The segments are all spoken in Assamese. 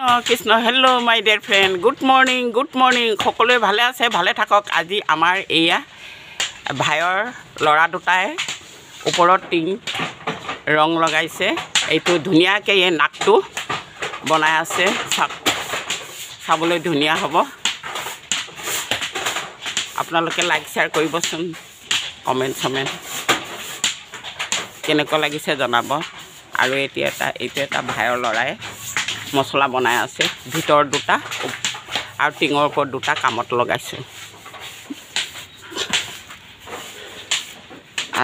কৃষ্ণ হেল্ল' মাই ডিয়াৰ ফ্ৰেণ্ড গুড মৰ্ণিং সকলোৱে ভালে আছে ভালে থাকক আজি আমাৰ এয়া ভাইৰ ল'ৰা দুটাই ওপৰত টিং ৰং লগাইছে এইটো ধুনীয়াকৈ এই নাকটো বনাই আছে চাবলৈ ধুনীয়া হ'ব আপোনালোকে লাইক শ্বেয়াৰ কৰিবচোন কমেণ্ট কেনেকুৱা লাগিছে জনাব আৰু এইটো এটা ভাইৰ ল'ৰাই মছলা বনাই আছে ভিতৰ দুটা আৰু টিঙৰ ওপৰত দুটা কামত লগাইছে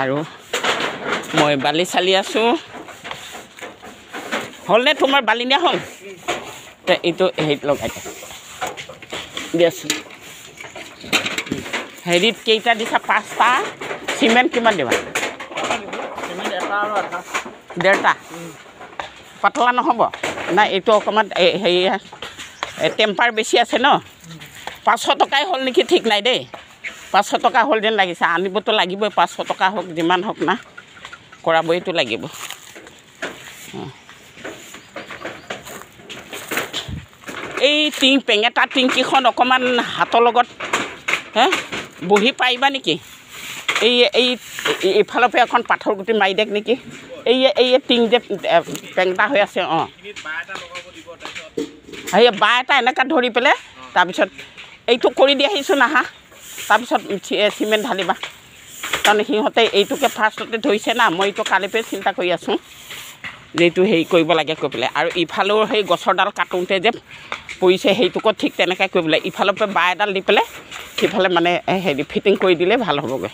আৰু মই বালি চালি আছো হলনে তোমাৰ বালি নিয়া হ'ল তে এইটো হেৰিত লগাই দিয়াচোন হেৰিত কেইটা দিছা 5টা চিমেণ্ট কিমান দিবা ডেৰটা পাতলা নহ'ব না এইটো অকণমান হেৰি টেম্পাৰ বেছি আছে ন 500 টকাই হ'ল নেকি ঠিক নাই দেই 500 টকা হ'ল যেন লাগিছে আনিবতো লাগিবই 500 টকা হওক যিমান হওক না কৰাবইতো লাগিব এই টিং পেঙেটা টিংকিখন অকণমান হাতৰ লগত বহি পাৰিবা নেকি এই ইফালৰ পৰা এখন পাথৰ গুটি মাৰি দিয়ক নেকি এই টিং যে পেংটা হৈ আছে অঁ সেই বা এটা এনেকৈ ধৰি পেলাই তাৰপিছত এইটো কৰি দি আহিছোঁ নাহা তাৰপিছত চিমেণ্ট ঢালিবা কাৰণ সিহঁতে এইটোকে ফাৰ্ষ্টতে ধৰিছে না মই এইটো কালিৰ পৰা চিন্তা কৰি আছোঁ যে এইটো হেৰি কৰিব লাগে কৈ পেলাই আৰু ইফালেও সেই গছৰডাল কাটোতে যে পৰিছে সেইটোকো ঠিক তেনেকৈ কৰিব লাগে ইফালৰ পৰা বা এডাল দি পেলাই সিফালে মানে হেৰি ফিটিং কৰি দিলে ভাল হ'বগৈ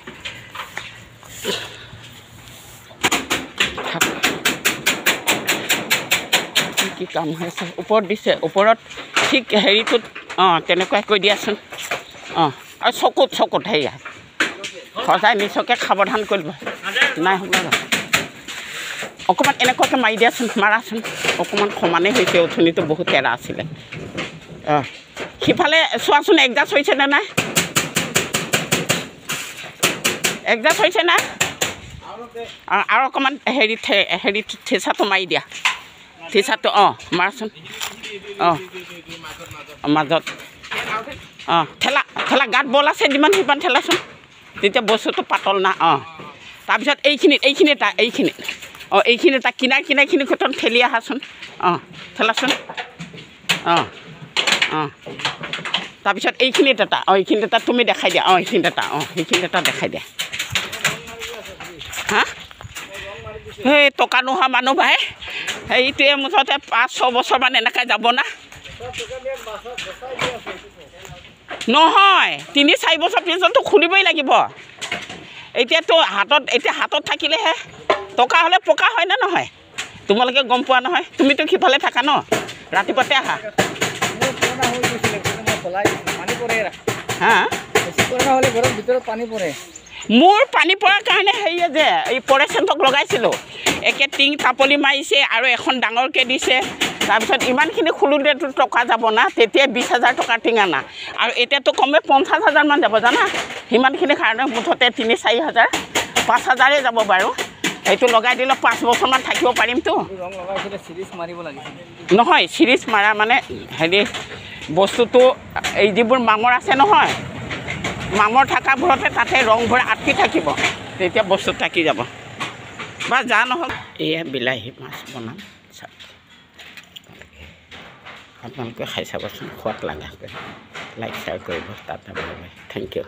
কি কাম হৈ আছে ওপৰত দিছে ওপৰত ঠিক হেৰিটোত অঁ তেনেকুৱাই কৈ দিয়াচোন অঁ আৰু চকুত হেৰিয়া সজাই নিচকে সাৱধান কৰিব নাই হ'ব অকণমান এনেকুৱাকৈ মাৰি দিয়াচোন মাৰাচোন অকণমান সমানেই হৈছে উঠনিটো বহুত তেৰা আছিলে অঁ সিফালে চোৱাচোন এডজাষ্ট হৈছেনে নাই এডজাষ্ট হৈছে না আৰু অকণমান হেৰিত ঠেচাটো মাৰি দিয়া ঠেচাটো অঁ মাৰাচোন অঁ মাজত অঁ ঠেলা গাত বল আছে যিমান সিমান ঠেলাচোন তেতিয়া বস্তুটো পাতল না অঁ তাৰপিছত এইখিনিত অঁ এইখিনি এটা কিনাৰখিনি খতম ঠেলি আহাচোন অঁ ঠেলাচোন অঁ অঁ তাৰপিছত এইখিনিত এটা তুমি দেখাই দিয়া অঁ এইখিনিত এটা দেখাই দিয়া হা সেই টকা নোহোৱা মানুহ ভাই সেইটোৱে মুঠতে 5-6 বছৰমান এনেকৈ যাব না নহয় 3-4 বছৰ পিছততো খুলিবই লাগিব এতিয়াতো হাতত থাকিলেহে টকা হ'লে পকা হয় নে নহয় তোমালোকে গম পোৱা নহয় তুমিতো সিফালে থাকা ন ৰাতিপুৱাতে আহা হা মোৰ পানী পৰাৰ কাৰণে হেৰিয়ে যে এই পৰেচেণ্টক লগাইছিলোঁ একে টিং টাপলি মাৰিছে আৰু এখন ডাঙৰকৈ দিছে তাৰপিছত ইমানখিনি খোলোতেতো টকা যাব না তেতিয়া 20,000 টকাৰ টিং আনা আৰু এতিয়াতো কমে 50,000 মান যাব জানা সিমানখিনি কাৰণে মুঠতে 3-4 হাজাৰ 5,000 যাব বাৰু সেইটো লগাই দিলে 5 বছৰমান থাকিব পাৰিমতো নহয় চিৰিজ মাৰা মানে হেৰি বস্তুটো এই যিবোৰ মামৰ আছে নহয় মামৰ থকাবোৰতে তাতে ৰংবোৰ আটকি থাকিব তেতিয়া বস্তু থাকি যাব বা যা নহওক এয়া বিলাহী মাছ বনাম আপোনালোকে খাই চাবচোন সোৱাদ লগাকৈ লাইক শ্বেয়াৰ কৰিব তাতে থেংক ইউ